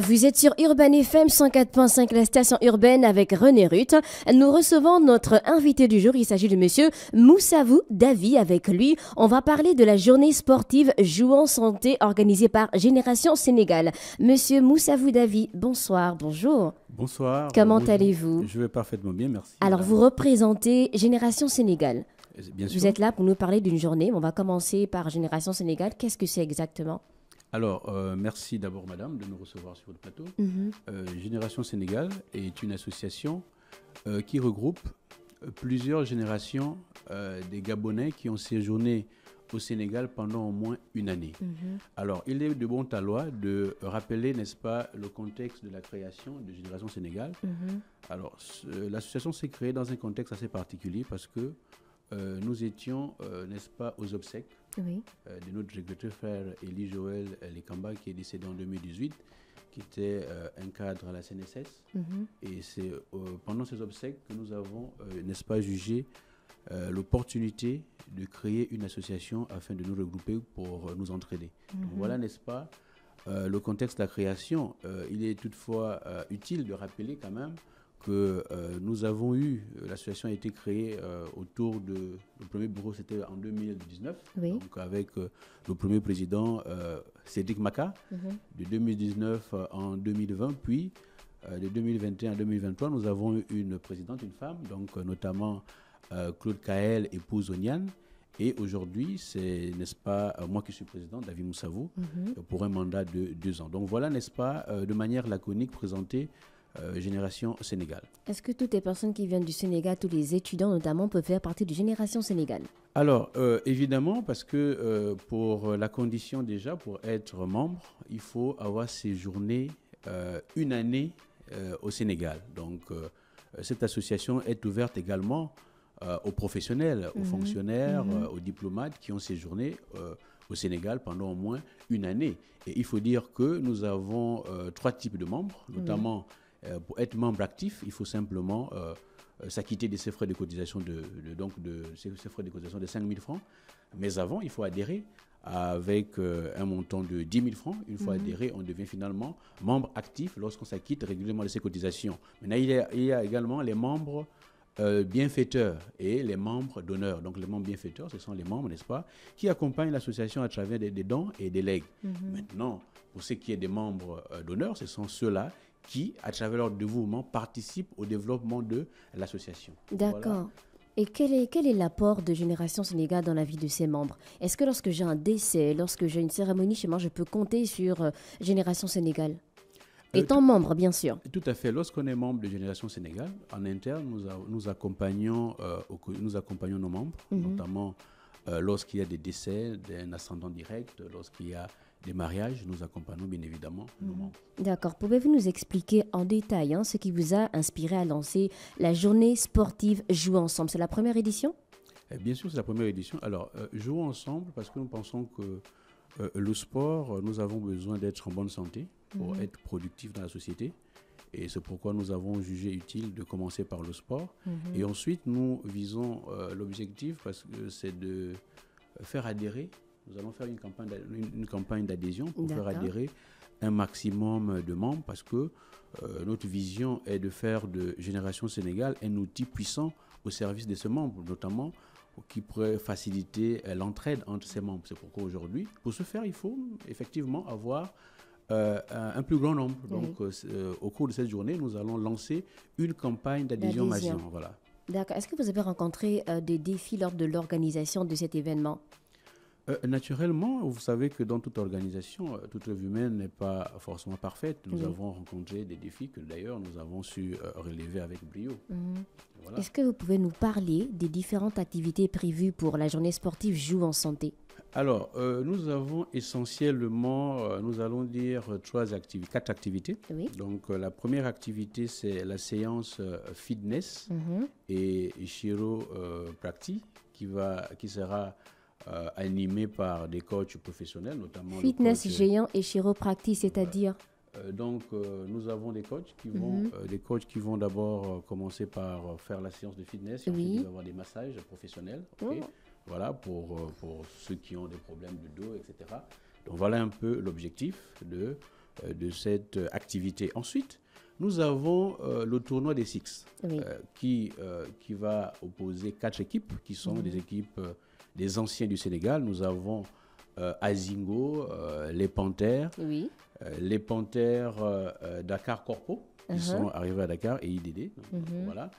Vous êtes sur Urban FM 104.5, la station urbaine avec René Ruth. Nous recevons notre invité du jour. Il s'agit de monsieur Moussavou Davi. Avec lui, on va parler de la journée sportive Jouons Santé organisée par Génération Sénégal. Monsieur Moussavou Davi, bonsoir, bonjour. Bonsoir. Comment Bonjour. allez-vous? Je vais parfaitement bien, merci. Alors, vous représentez Génération Sénégal. Bien sûr. Vous êtes là pour nous parler d'une journée. On va commencer par Génération Sénégal. Qu'est-ce que c'est exactement? Alors, merci d'abord, madame, de nous recevoir sur le plateau. Génération Sénégal est une association qui regroupe plusieurs générations des Gabonais qui ont séjourné au Sénégal pendant au moins une année. Alors, il est de bon aloi de rappeler, n'est-ce pas, le contexte de la création de Génération Sénégal. Alors, l'association s'est créée dans un contexte assez particulier parce que nous étions, n'est-ce pas, aux obsèques de notre regretté frère Élie Joël Lekamba, qui est décédé en 2018, qui était un cadre à la CNSS. Et c'est pendant ces obsèques que nous avons, n'est-ce pas, jugé l'opportunité de créer une association afin de nous regrouper pour nous entraider. Donc voilà, n'est-ce pas, le contexte de la création. Il est toutefois utile de rappeler quand même que nous avons eu, l'association a été créée autour de, le premier bureau c'était en 2019, donc avec le premier président Cédric Maka, de 2019 en 2020, puis de 2021 à 2023, nous avons eu une présidente, une femme, donc notamment Claude Kael, épouse Oniane, et aujourd'hui c'est, n'est-ce pas, moi qui suis président, David Moussavou, pour un mandat de 2 ans. Donc voilà, n'est-ce pas, de manière laconique présentée, Génération Sénégal. Est-ce que toutes les personnes qui viennent du Sénégal, tous les étudiants notamment, peuvent faire partie de Génération Sénégal? Alors, évidemment, parce que pour la condition déjà, pour être membre, il faut avoir séjourné une année au Sénégal. Donc, cette association est ouverte également aux professionnels, aux fonctionnaires, aux diplomates qui ont séjourné au Sénégal pendant au moins une année. Et il faut dire que nous avons 3 types de membres, notamment pour être membre actif, il faut simplement s'acquitter de ces frais de cotisation ces frais de cotisation de 5 000 francs. Mais avant, il faut adhérer avec un montant de 10 000 francs. Une fois adhéré, on devient finalement membre actif lorsqu'on s'acquitte régulièrement de ces cotisations. Maintenant, il y a également les membres bienfaiteurs et les membres d'honneur. Donc les membres bienfaiteurs, ce sont les membres, n'est-ce pas, qui accompagnent l'association à travers des dons et des legs. Maintenant, pour ce qui est des membres d'honneur, ce sont ceux-là qui, à travers leur dévouement, participent au développement de l'association. D'accord. Voilà. Et quel est l'apport de Génération Sénégal dans la vie de ses membres? Est-ce que lorsque j'ai un décès, lorsque j'ai une cérémonie chez moi, je peux compter sur Génération Sénégal? Étant membre, bien sûr. Tout à fait. Lorsqu'on est membre de Génération Sénégal, en interne, nous accompagnons nos membres, notamment lorsqu'il y a des décès d'un ascendant direct, lorsqu'il y a des mariages, nous accompagnons bien évidemment nos membres. D'accord. Pouvez-vous nous expliquer en détail ce qui vous a inspiré à lancer la journée sportive Jouons Ensemble? C'est la première édition? Bien sûr, c'est la première édition. Alors, jouons ensemble parce que nous pensons que le sport, nous avons besoin d'être en bonne santé pour être productifs dans la société. Et c'est pourquoi nous avons jugé utile de commencer par le sport. Et ensuite, nous visons l'objectif parce que c'est de faire adhérer. Nous allons faire une campagne d'adhésion pour faire adhérer un maximum de membres parce que notre vision est de faire de Génération Sénégal un outil puissant au service de ces membres, notamment qui pourrait faciliter l'entraide entre ces membres. C'est pourquoi aujourd'hui, pour ce faire, il faut effectivement avoir un plus grand nombre. Donc, au cours de cette journée, nous allons lancer une campagne d'adhésion massive. Voilà. D'accord. Est-ce que vous avez rencontré des défis lors de l'organisation de cet événement? Naturellement, vous savez que dans toute organisation, toute œuvre humaine n'est pas forcément parfaite. Nous avons rencontré des défis que d'ailleurs nous avons su relever avec brio. Voilà. Est-ce que vous pouvez nous parler des différentes activités prévues pour la journée sportive Jouons en Santé? Alors, nous avons essentiellement, nous allons dire 4 activités. Donc, la première activité, c'est la séance fitness et chiropractie qui sera animé par des coachs professionnels, notamment fitness géant et chiropractie, c'est-à-dire donc nous avons des coachs qui vont d'abord commencer par faire la séance de fitness, et ensuite il va y avoir des massages professionnels, voilà, pour ceux qui ont des problèmes de dos, etc. Donc voilà un peu l'objectif de de cette activité. Ensuite, nous avons le tournoi des Six, qui va opposer 4 équipes, qui sont des équipes des anciens du Sénégal. Nous avons Azingo, les Panthères, les Panthères Dakar Corpo, qui sont arrivés à Dakar, et IDD. Voilà.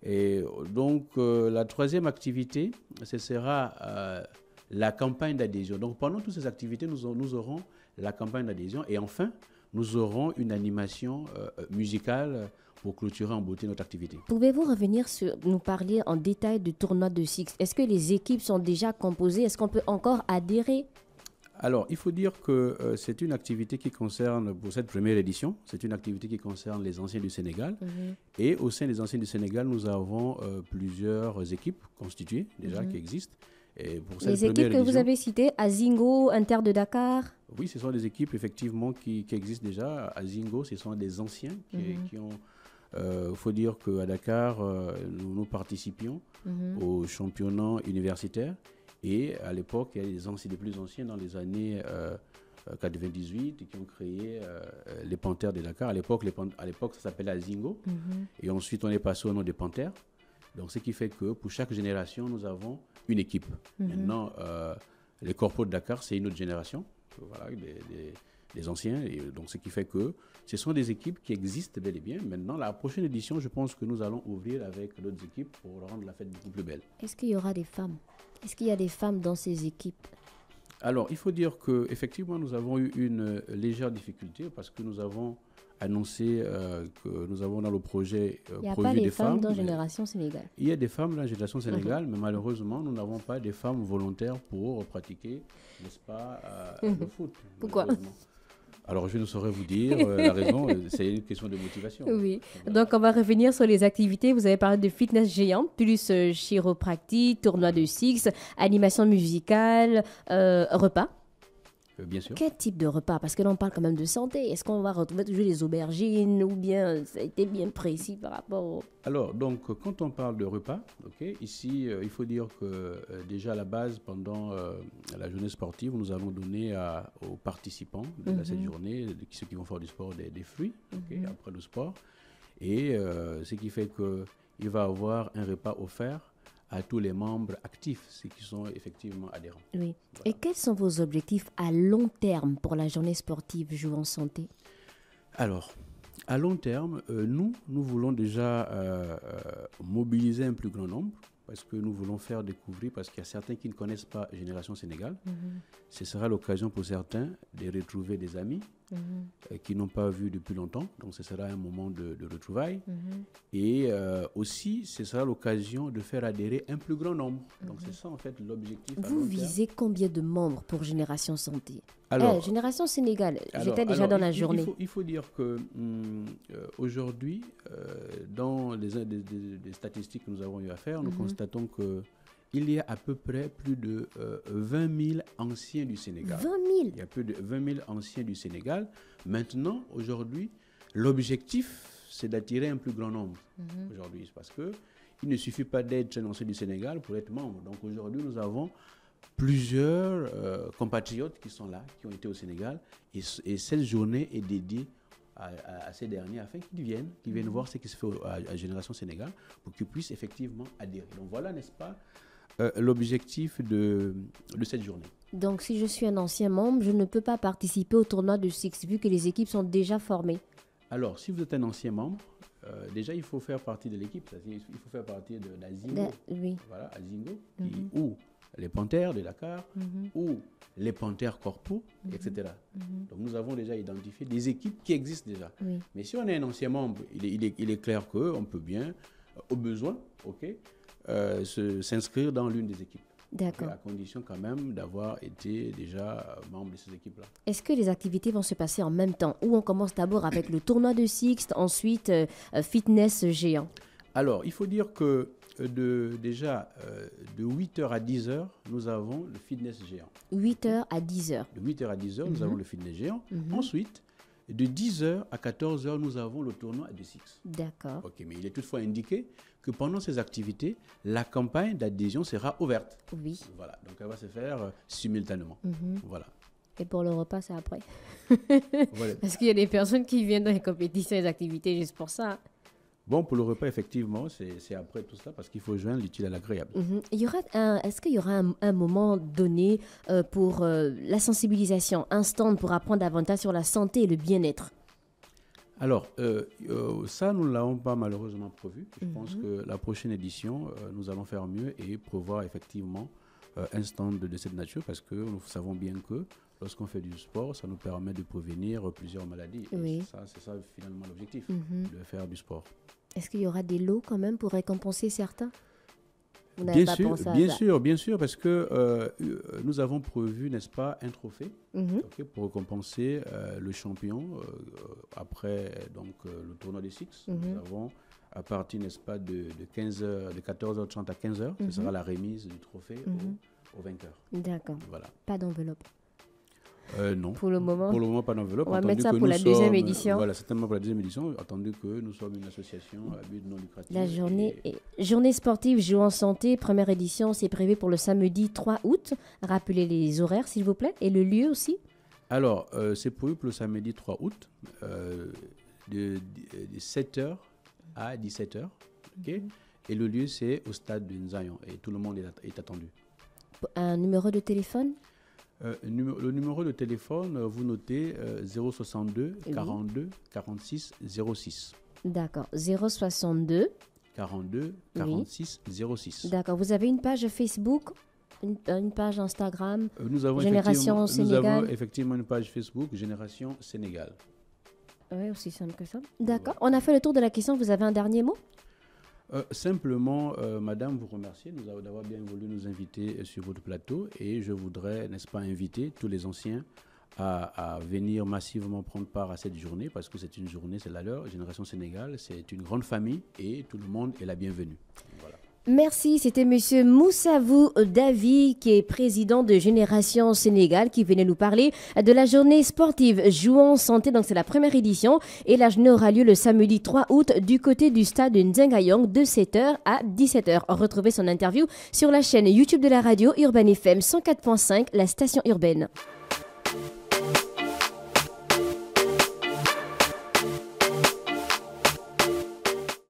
Et donc, la troisième activité, ce sera la campagne d'adhésion. Donc, pendant toutes ces activités, nous aurons la campagne d'adhésion. Et enfin, nous aurons une animation musicale pour clôturer en beauté notre activité. Pouvez-vous revenir nous parler en détail du tournoi de Six? Est-ce que les équipes sont déjà composées? Est-ce qu'on peut encore adhérer? Alors, il faut dire que c'est une activité qui concerne, pour cette première édition, c'est une activité qui concerne les anciens du Sénégal. Et au sein des anciens du Sénégal, nous avons plusieurs équipes constituées déjà qui existent. Et pour cette les équipes que vous avez citées, Azingo, Inter de Dakar? Oui, ce sont des équipes effectivement qui existent déjà. Azingo, ce sont des anciens qui ont... Il faut dire qu'à Dakar, nous participions au championnat universitaire. Et à l'époque, il y a des plus anciens dans les années 98 qui ont créé les Panthères de Dakar. À l'époque, ça s'appelait Azingo. Et ensuite, on est passé au nom des Panthères. Donc, ce qui fait que pour chaque génération, nous avons une équipe. Maintenant, les corpos de Dakar, c'est une autre génération, voilà, des anciens. Et donc, ce qui fait que ce sont des équipes qui existent bel et bien. Maintenant, la prochaine édition, je pense que nous allons ouvrir avec d'autres équipes pour rendre la fête beaucoup plus belle. Est-ce qu'il y aura des femmes? Est-ce qu'il y a des femmes dans ces équipes? Alors, il faut dire qu'effectivement, nous avons eu une légère difficulté parce que nous avons annoncé que nous avons dans le projet prévu des femmes. Il n'y a pas des femmes dans Génération Sénégal. Il y a des femmes dans Génération Sénégal, mais malheureusement, nous n'avons pas des femmes volontaires pour pratiquer, n'est-ce pas, le foot. Pourquoi? Alors, je ne saurais vous dire la raison, c'est une question de motivation. Oui, voilà. Donc on va revenir sur les activités. Vous avez parlé de fitness géant, plus chiropractique, tournoi de Six, animation musicale, repas. Bien sûr. Quel type de repas? Parce que là, on parle quand même de santé. Est-ce qu'on va retrouver toujours les aubergines ou bien ça a été bien précis par rapport au... Alors, donc, quand on parle de repas, ici, il faut dire que déjà à la base, pendant la journée sportive, nous allons donner aux participants de cette journée, ceux qui vont faire du sport, des fruits après le sport. Et ce qui fait qu'il va y avoir un repas offert à tous les membres actifs, ceux qui sont effectivement adhérents. Oui. Voilà. Et quels sont vos objectifs à long terme pour la journée sportive Jouons Santé? Alors, à long terme, nous voulons déjà mobiliser un plus grand nombre parce que nous voulons faire découvrir, parce qu'il y a certains qui ne connaissent pas Génération Sénégal. Ce sera l'occasion pour certains de retrouver des amis qui n'ont pas vu depuis longtemps. Donc, ce sera un moment de retrouvailles. Et aussi, ce sera l'occasion de faire adhérer un plus grand nombre. Donc, c'est ça, en fait, l'objectif. Vous visez combien de membres pour Génération Santé? Alors, Génération Sénégal, j'étais déjà dans la journée. Il faut dire que aujourd'hui, dans les statistiques que nous avons eu à faire, nous constatons qu'il y a à peu près plus de 20 000 anciens du Sénégal. 20 000? Il y a plus de 20 000 anciens du Sénégal. Maintenant, aujourd'hui, l'objectif, c'est d'attirer un plus grand nombre. Aujourd'hui, parce qu'il ne suffit pas d'être un ancien du Sénégal pour être membre. Donc aujourd'hui, nous avons plusieurs compatriotes qui sont là, qui ont été au Sénégal. Et cette journée est dédiée à ces derniers afin qu'ils viennent voir ce qui se fait à Génération Sénégal pour qu'ils puissent effectivement adhérer. Donc voilà, n'est-ce pas, l'objectif de cette journée. Donc si je suis un ancien membre, je ne peux pas participer au tournoi de Six vu que les équipes sont déjà formées. Alors, si vous êtes un ancien membre, déjà il faut faire partie de l'équipe, il faut faire partie d'Azingo. Oui. Voilà, Azingo, ou les Panthères de Dakar, ou les Panthères Corpo, etc. Donc nous avons déjà identifié des équipes qui existent déjà. Mais si on est un ancien membre, il est clair qu'on peut bien, au besoin, s'inscrire dans l'une des équipes. D'accord. À condition quand même d'avoir été déjà membre de ces équipes-là. Est-ce que les activités vont se passer en même temps ou on commence d'abord avec le tournoi de Six, ensuite fitness géant? Alors, il faut dire que de 8h à 10h, nous avons le fitness géant. 8h à 10h. De 8h à 10h, nous avons le fitness géant. Ensuite, de 10h à 14h, nous avons le tournoi de Six. D'accord. Ok, mais il est toutefois indiqué que pendant ces activités, la campagne d'adhésion sera ouverte. Oui. Voilà, donc elle va se faire simultanément. Voilà. Et pour le repas, c'est après. Voilà. Parce qu'il y a des personnes qui viennent dans les compétitions et les activités juste pour ça. Bon, pour le repas, effectivement, c'est après tout cela parce qu'il faut joindre l'utile à l'agréable. Est-ce qu'il y aura un moment donné pour la sensibilisation, un stand pour apprendre davantage sur la santé et le bien-être? Alors, ça, nous ne l'avons pas malheureusement prévu. Je pense que la prochaine édition, nous allons faire mieux et prévoir effectivement un stand de cette nature parce que nous savons bien que lorsqu'on fait du sport, ça nous permet de prévenir plusieurs maladies. Oui. Et c'est ça finalement l'objectif, de faire du sport. Est-ce qu'il y aura des lots quand même pour récompenser certains? Vous n'avez Bien pas sûr, pensé à bien ça? sûr, bien sûr, parce que nous avons prévu, n'est-ce pas, un trophée pour récompenser le champion après donc, le tournoi des Six. Nous avons à partir, n'est-ce pas, de 14h30 à 15h, ce sera la remise du trophée au vainqueur. D'accord. Voilà. Pas d'enveloppe. Non. Pour le moment. Pour le moment, pas d'enveloppe. On va Attendu mettre ça que pour nous la deuxième sommes- édition. Voilà, certainement pour la deuxième édition, attendu que nous sommes une association à but non lucratif. La journée sportive Jouons Santé, première édition, c'est prévu pour le samedi 3 août. Rappelez les horaires, s'il vous plaît, et le lieu aussi. Alors, c'est prévu pour le samedi 3 août, de 7h à 17h. ok. Et le lieu, c'est au stade de Nzayon. Et tout le monde est attendu. Un numéro de téléphone? Le numéro de téléphone, vous notez 062 Oui. 42 46 06. D'accord. 062. 42 46 06. D'accord. Vous avez une page Facebook, une page Instagram? Nous avons Génération effectivement, Sénégal. nous avons effectivement une page Facebook, Génération Sénégal. Oui, aussi simple que ça. D'accord. On a fait le tour de la question. Vous avez un dernier mot? Simplement, Madame, vous remercier d'avoir bien voulu nous inviter sur votre plateau et je voudrais, n'est-ce pas, inviter tous les anciens à venir massivement prendre part à cette journée parce que c'est une journée, c'est la leur, Génération Sénégal, c'est une grande famille et tout le monde est la bienvenue. Voilà. Merci, c'était Monsieur Moussavou Davi, qui est président de Génération Sénégal, qui venait nous parler de la journée sportive Jouons Santé. Donc c'est la première édition et la journée aura lieu le samedi 3 août du côté du stade de Nzengayong de 7h à 17h. Retrouvez son interview sur la chaîne YouTube de la radio Urban FM 104.5, la station urbaine.